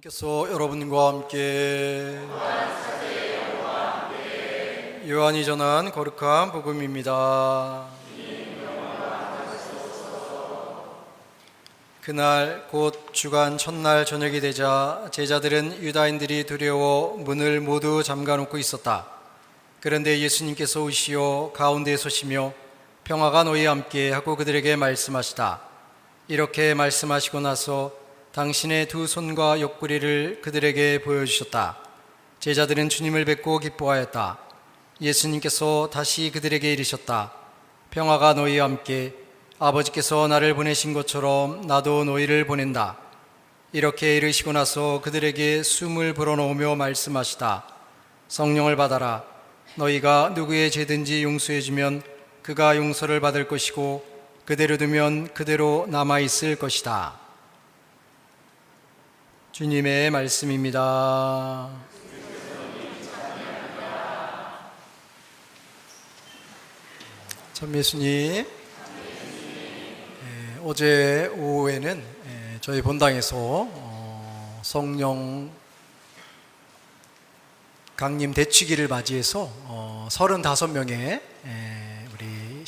예수님께서 여러분과 함께 요한이 전한 거룩한 복음입니다. 그날 곧 주간 첫날 저녁이 되자 제자들은 유다인들이 두려워 문을 모두 잠가놓고 있었다. 그런데 예수님께서 오시어 가운데에 서시며 평화가 너희와 함께 하고 그들에게 말씀하시다. 이렇게 말씀하시고 나서 당신의 두 손과 옆구리를 그들에게 보여주셨다. 제자들은 주님을 뵙고 기뻐하였다. 예수님께서 다시 그들에게 이르셨다. 평화가 너희와 함께, 아버지께서 나를 보내신 것처럼 나도 너희를 보낸다. 이렇게 이르시고 나서 그들에게 숨을 불어넣으며 말씀하시다. 성령을 받아라. 너희가 누구의 죄든지 용서해주면 그가 용서를 받을 것이고 그대로 두면 그대로 남아있을 것이다. 주님의 말씀입니다. 참 예수님, 어제 오후에는 저희 본당에서 성령 강림 대축일을 맞이해서 35명의 우리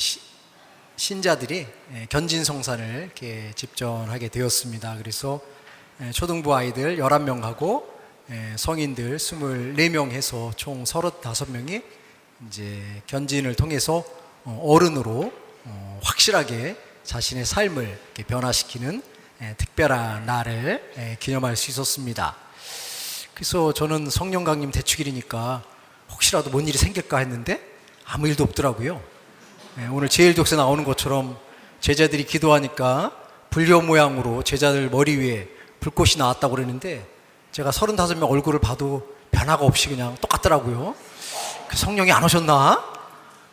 신자들이 견진성산을 이렇게 집전하게 되었습니다. 그래서 초등부 아이들 11명하고 성인들 24명 해서 총 35명이 이제 견진을 통해서 어른으로 확실하게 자신의 삶을 이렇게 변화시키는 특별한 날을 기념할 수 있었습니다. 그래서 저는 성령 강림 대축일이니까 혹시라도 뭔 일이 생길까 했는데 아무 일도 없더라고요. 오늘 제1독서에 나오는 것처럼 제자들이 기도하니까 불교 모양으로 제자들 머리 위에 불꽃이 나왔다고 그러는데 제가 35명 얼굴을 봐도 변화가 없이 그냥 똑같더라고요. 성령이 안 오셨나?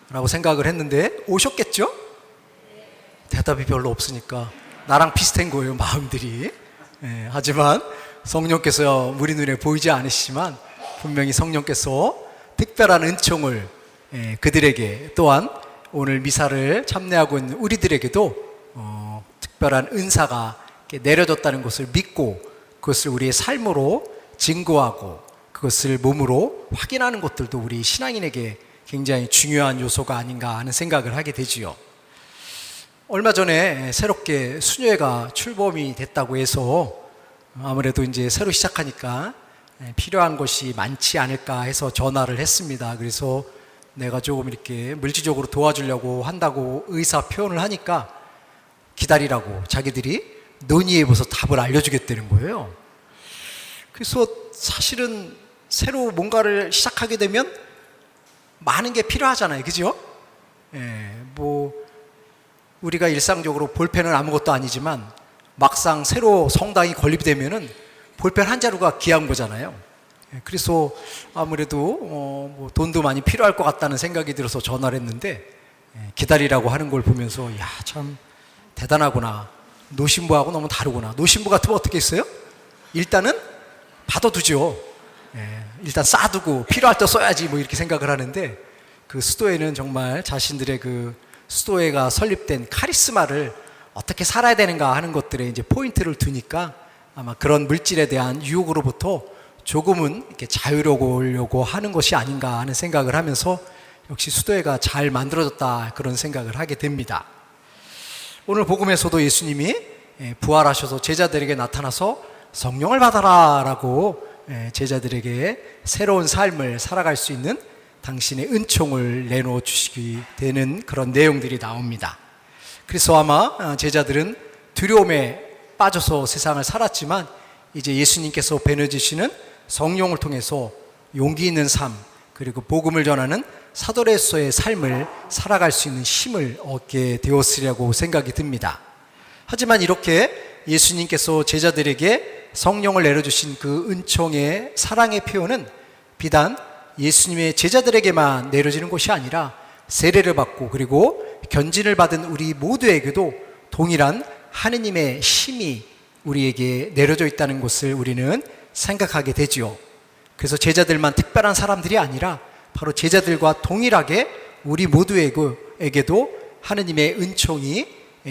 라고 생각을 했는데 오셨겠죠? 대답이 별로 없으니까 나랑 비슷한 거예요, 마음들이. 하지만 성령께서 우리 눈에 보이지 않으시지만 분명히 성령께서 특별한 은총을 그들에게, 또한 오늘 미사를 참여하고 있는 우리들에게도 특별한 은사가 내려졌다는 것을 믿고 그것을 우리의 삶으로 증거하고 그것을 몸으로 확인하는 것들도 우리 신앙인에게 굉장히 중요한 요소가 아닌가 하는 생각을 하게 되지요. 얼마 전에 새롭게 수녀회가 출범이 됐다고 해서 아무래도 이제 새로 시작하니까 필요한 것이 많지 않을까 해서 전화를 했습니다. 그래서 내가 조금 이렇게 물질적으로 도와주려고 한다고 의사 표현을 하니까 기다리라고 자기들이 논의해봐서 답을 알려주겠다는 거예요. 그래서 사실은 새로 뭔가를 시작하게 되면 많은 게 필요하잖아요, 그죠? 우리가 일상적으로 볼펜은 아무것도 아니지만 막상 새로 성당이 건립되면은 볼펜 한 자루가 귀한 거잖아요. 그래서 아무래도 돈도 많이 필요할 것 같다는 생각이 들어서 전화를 했는데 기다리라고 하는 걸 보면서 야, 참 대단하구나. 노신부하고 너무 다르구나. 노신부 같으면 어떻게 했어요? 일단은 받아두죠. 일단 쌓아두고 필요할 때 써야지 뭐 이렇게 생각을 하는데 그 수도회는 정말 자신들의 그 수도회가 설립된 카리스마를 어떻게 살아야 되는가 하는 것들에 이제 포인트를 두니까 아마 그런 물질에 대한 유혹으로부터 조금은 이렇게 자유로우려고 하는 것이 아닌가 하는 생각을 하면서 역시 수도회가 잘 만들어졌다 그런 생각을 하게 됩니다. 오늘 복음에서도 예수님이 부활하셔서 제자들에게 나타나서 성령을 받아라 라고 제자들에게 새로운 삶을 살아갈 수 있는 당신의 은총을 내놓아 주시게 되는 그런 내용들이 나옵니다. 그래서 아마 제자들은 두려움에 빠져서 세상을 살았지만 이제 예수님께서 배려주시는 성령을 통해서 용기 있는 삶, 그리고 복음을 전하는 사도로서의 삶을 살아갈 수 있는 힘을 얻게 되었으리라고 생각이 듭니다. 하지만 이렇게 예수님께서 제자들에게 성령을 내려주신 그 은총의 사랑의 표현은 비단 예수님의 제자들에게만 내려지는 것이 아니라 세례를 받고 그리고 견진을 받은 우리 모두에게도 동일한 하느님의 힘이 우리에게 내려져 있다는 것을 우리는 생각하게 되지요. 그래서 제자들만 특별한 사람들이 아니라 바로 제자들과 동일하게 우리 모두에게도 하느님의 은총이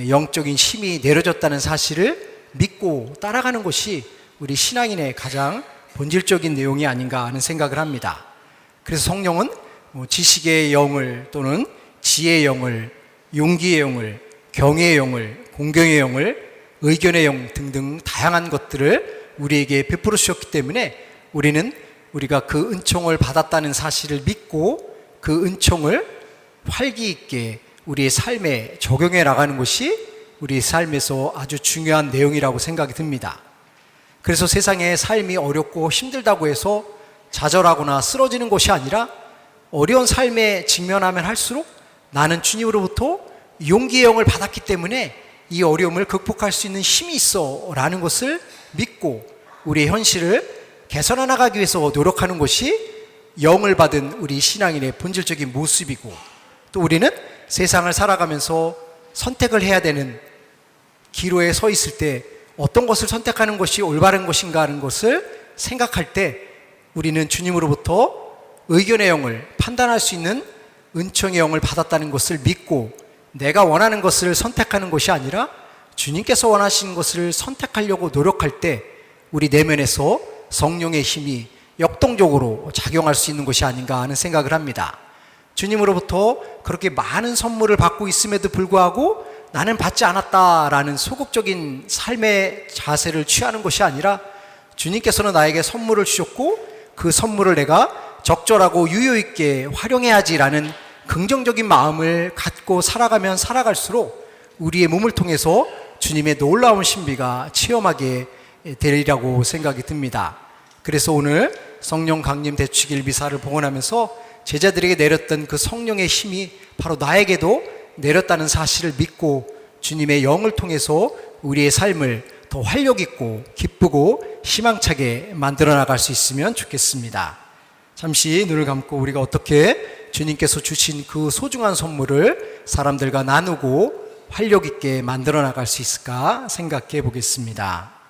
영적인 힘이 내려졌다는 사실을 믿고 따라가는 것이 우리 신앙인의 가장 본질적인 내용이 아닌가 하는 생각을 합니다. 그래서 성령은 지식의 영을 또는 지혜의 영을, 용기의 영을, 경외의 영을, 공경의 영을, 의견의 영 등등 다양한 것들을 우리에게 베풀어 주셨기 때문에 우리가 그 은총을 받았다는 사실을 믿고 그 은총을 활기 있게 우리의 삶에 적용해 나가는 것이 우리 삶에서 아주 중요한 내용이라고 생각이 듭니다. 그래서 세상에 삶이 어렵고 힘들다고 해서 좌절하거나 쓰러지는 것이 아니라 어려운 삶에 직면하면 할수록 나는 주님으로부터 용기의 영을 받았기 때문에 이 어려움을 극복할 수 있는 힘이 있어 라는 것을 믿고 우리의 현실을 개선해 나가기 위해서 노력하는 것이 영을 받은 우리 신앙인의 본질적인 모습이고, 또 우리는 세상을 살아가면서 선택을 해야 되는 기로에 서 있을 때 어떤 것을 선택하는 것이 올바른 것인가 하는 것을 생각할 때 우리는 주님으로부터 의견의 영을, 판단할 수 있는 은총의 영을 받았다는 것을 믿고 내가 원하는 것을 선택하는 것이 아니라 주님께서 원하시는 것을 선택하려고 노력할 때 우리 내면에서 성령의 힘이 역동적으로 작용할 수 있는 것이 아닌가 하는 생각을 합니다. 주님으로부터 그렇게 많은 선물을 받고 있음에도 불구하고 나는 받지 않았다라는 소극적인 삶의 자세를 취하는 것이 아니라 주님께서는 나에게 선물을 주셨고 그 선물을 내가 적절하고 유효 있게 활용해야지라는 긍정적인 마음을 갖고 살아가면 살아갈수록 우리의 몸을 통해서 주님의 놀라운 신비가 체험하게 되리라고 생각이 듭니다. 그래서 오늘 성령 강림 대축일 미사를 봉헌하면서 제자들에게 내렸던 그 성령의 힘이 바로 나에게도 내렸다는 사실을 믿고 주님의 영을 통해서 우리의 삶을 더 활력 있고 기쁘고 희망차게 만들어 나갈 수 있으면 좋겠습니다. 잠시 눈을 감고 우리가 어떻게 주님께서 주신 그 소중한 선물을 사람들과 나누고 활력 있게 만들어 나갈 수 있을까 생각해 보겠습니다.